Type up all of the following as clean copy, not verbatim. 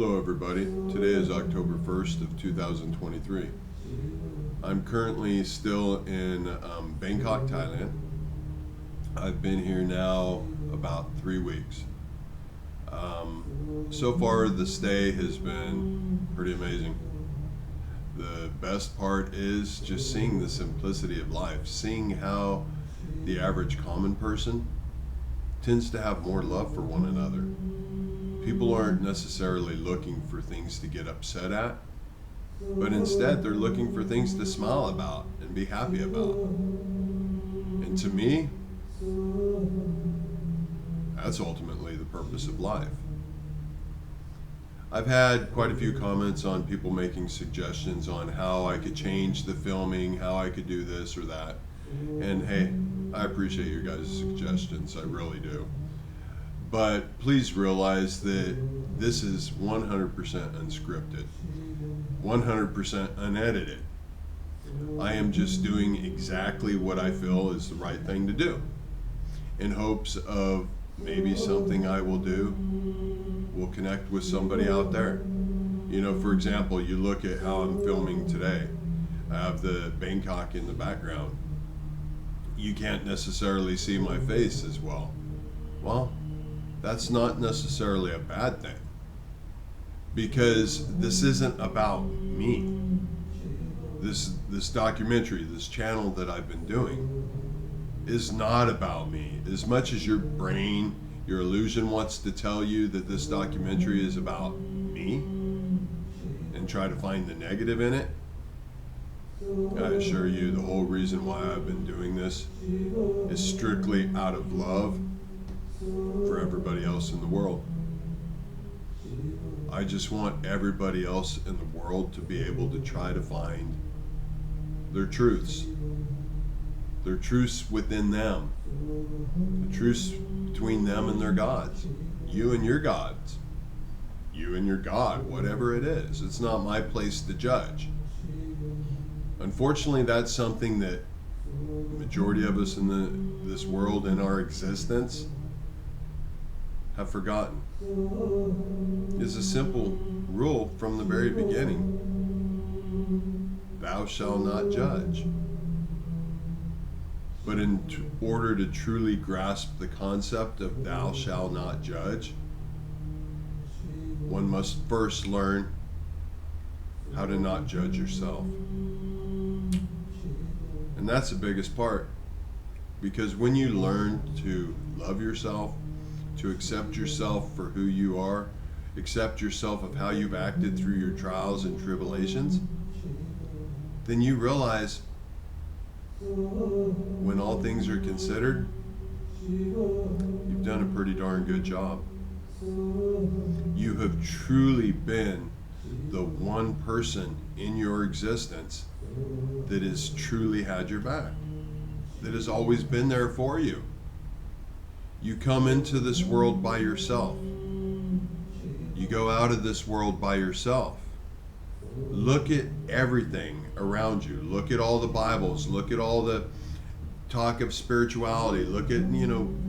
Hello everybody, today is October 1st of 2023. I'm currently still in Bangkok, Thailand. I've been here now about 3 weeks. So far the stay has been pretty amazing. The best part is just seeing the simplicity of life, seeing how the average common person tends to have more love for one another. People aren't necessarily looking for things to get upset at, but instead they're looking for things to smile about and be happy about. And to me, that's ultimately the purpose of life. I've had quite a few comments on people making suggestions on how I could change the filming, how I could do this or that. And hey, I appreciate your guys' suggestions, I really do. But please realize that this is 100% unscripted, 100% unedited. I am just doing exactly what I feel is the right thing to do, in hopes of maybe something I will do will connect with somebody out there. You know, for example, you look at how I'm filming today. I have the Bangkok in the background. You can't necessarily see my face as well. Well, that's not necessarily a bad thing, because this isn't about me. This documentary, this channel that I've been doing is not about me. As much as your brain, your illusion wants to tell you that this documentary is about me and try to find the negative in it, I assure you the whole reason why I've been doing this is strictly out of love for everybody else in the world. I just want everybody else in the world to be able to try to find their truths within them, the truths between them and their gods, you and your gods, you and your God, whatever it is. It's not my place to judge. Unfortunately, that's something that the majority of us in this world, in our existence, have forgotten. It's a simple rule from the very beginning. Thou shalt not judge. But in order to truly grasp the concept of thou shalt not judge, one must first learn how to not judge yourself. And that's the biggest part, because when you learn to love yourself, to accept yourself for who you are, accept yourself of how you've acted through your trials and tribulations, then you realize, when all things are considered, you've done a pretty darn good job. You have truly been the one person in your existence that has truly had your back, that has always been there for you. You come into this world by yourself. You go out of this world by yourself. Look at everything around you. Look at all the Bibles. Look at all the talk of spirituality. Look at,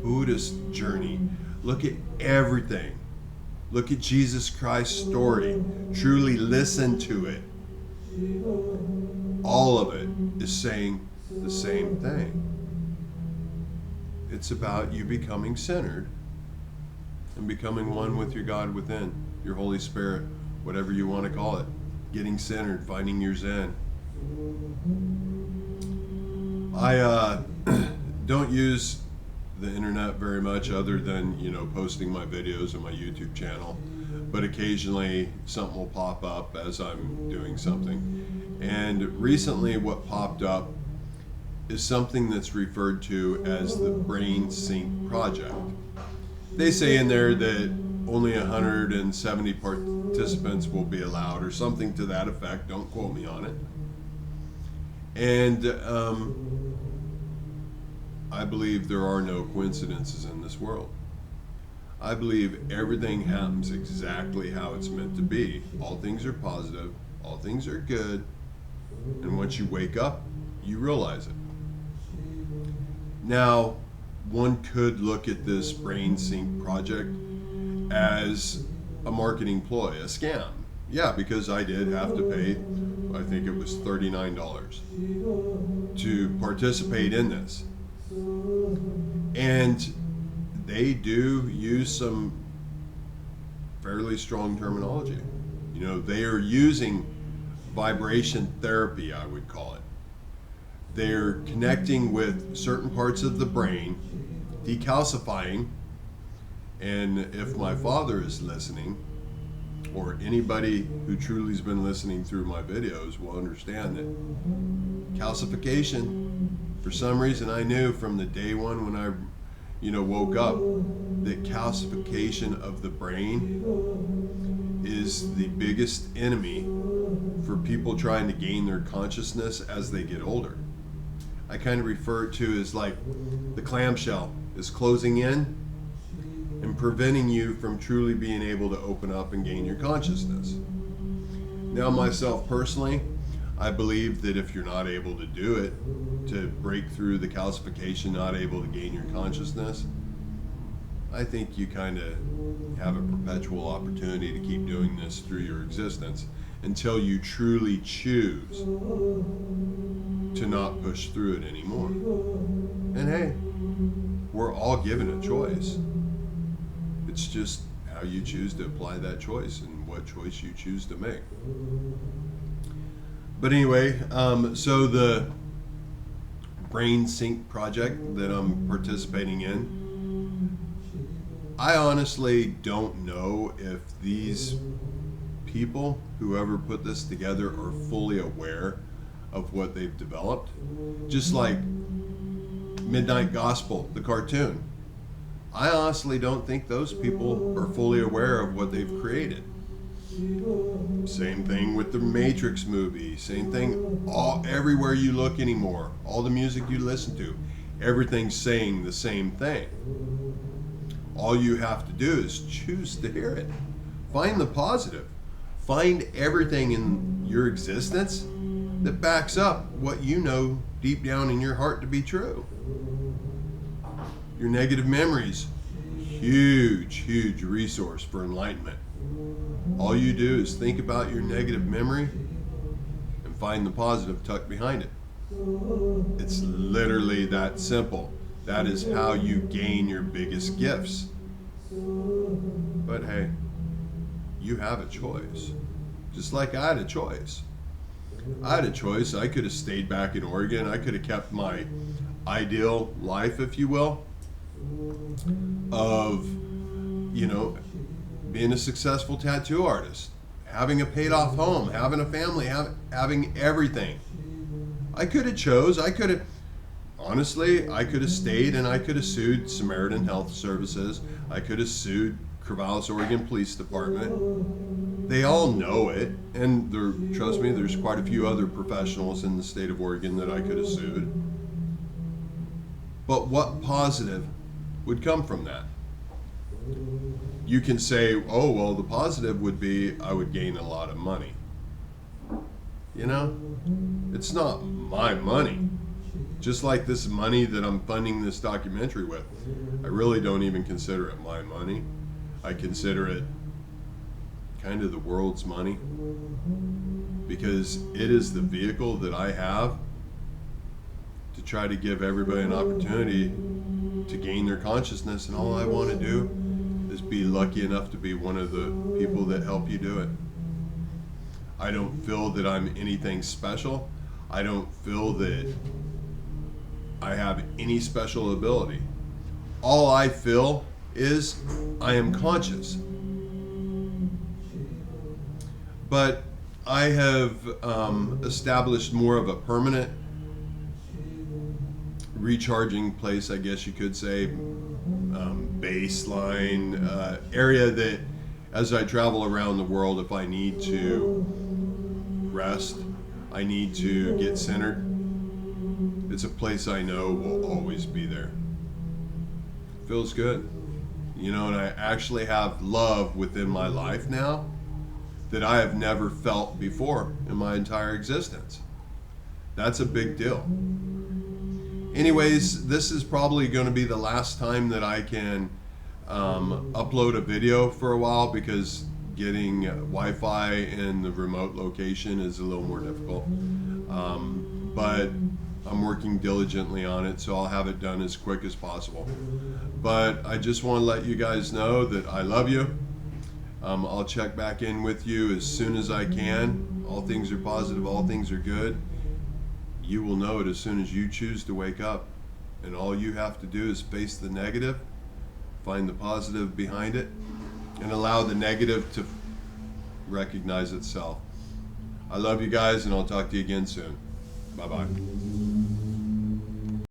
Buddhist journey. Look at everything. Look at Jesus Christ's story. Truly listen to it. All of it is saying the same thing. It's about you becoming centered and becoming one with your God within, your Holy Spirit, whatever you want to call it. Getting centered, finding your Zen. I don't use the internet very much, other than, posting my videos on my YouTube channel. But occasionally something will pop up as I'm doing something. And recently what popped up is something that's referred to as the BrainSync Project. They say in there that only 170 participants will be allowed, or something to that effect. Don't quote me on it. And I believe there are no coincidences in this world. I believe everything happens exactly how it's meant to be. All things are positive, all things are good, and once you wake up, you realize it. Now, one could look at this BrainSync project as a marketing ploy, a scam. Yeah, because I did have to pay, I think it was $39 to participate in this. And they do use some fairly strong terminology. You know, they are using vibration therapy, I would call it. They're connecting with certain parts of the brain, decalcifying. And if my father is listening, or anybody who truly has been listening through my videos will understand that calcification, for some reason I knew from the day one when I woke up, that calcification of the brain is the biggest enemy for people trying to gain their consciousness as they get older. I kind of refer to as like the clamshell is closing in and preventing you from truly being able to open up and gain your consciousness. Now, myself personally, I believe that if you're not able to do it, to break through the calcification, not able to gain your consciousness, I think you kind of have a perpetual opportunity to keep doing this through your existence until you truly choose to not push through it anymore. And hey, we're all given a choice. It's just how you choose to apply that choice and what choice you choose to make. But anyway, so the BrainSync project that I'm participating in, I honestly don't know if these people, whoever put this together, are fully aware of what they've developed. Just like Midnight Gospel, the cartoon. I honestly don't think those people are fully aware of what they've created. Same thing with the Matrix movie, same thing everywhere you look anymore, all the music you listen to, everything's saying the same thing. All you have to do is choose to hear it. Find the positive. Find everything in your existence that backs up what you know deep down in your heart to be true. Your negative memories, huge resource for enlightenment. All you do is think about your negative memory and find the positive tucked behind it. It's literally that simple. That is how you gain your biggest gifts. But hey, you have a choice. Just like I had a choice. I had a choice. I could have stayed back in Oregon. I could have kept my ideal life, if you will, of, being a successful tattoo artist, having a paid off home, having a family, having everything. I could have honestly, I could have stayed and I could have sued Samaritan Health Services. I could have sued Corvallis, Oregon Police Department. They all know it, and trust me, there's quite a few other professionals in the state of Oregon that I could have sued. But what positive would come from that? You can say, oh, well, the positive would be I would gain a lot of money. It's not my money. Just like this money that I'm funding this documentary with, I really don't even consider it my money. I consider it kind of the world's money, because it is the vehicle that I have to try to give everybody an opportunity to gain their consciousness, and all I want to do is be lucky enough to be one of the people that help you do it. I don't feel that I'm anything special. I don't feel that I have any special ability. All I feel is I am conscious. But I have established more of a permanent recharging place, I guess you could say, baseline area that as I travel around the world, if I need to rest, I need to get centered, it's a place I know will always be there. Feels good. And I actually have love within my life now that I have never felt before in my entire existence. That's a big deal. Anyways, this is probably going to be the last time that I can upload a video for a while, because getting Wi-Fi in the remote location is a little more difficult. But I'm working diligently on it, so I'll have it done as quick as possible. But I just want to let you guys know that I love you. I'll check back in with you as soon as I can. All things are positive, all things are good. You will know it as soon as you choose to wake up. And all you have to do is face the negative, find the positive behind it, and allow the negative to recognize itself. I love you guys, and I'll talk to you again soon. Bye-bye.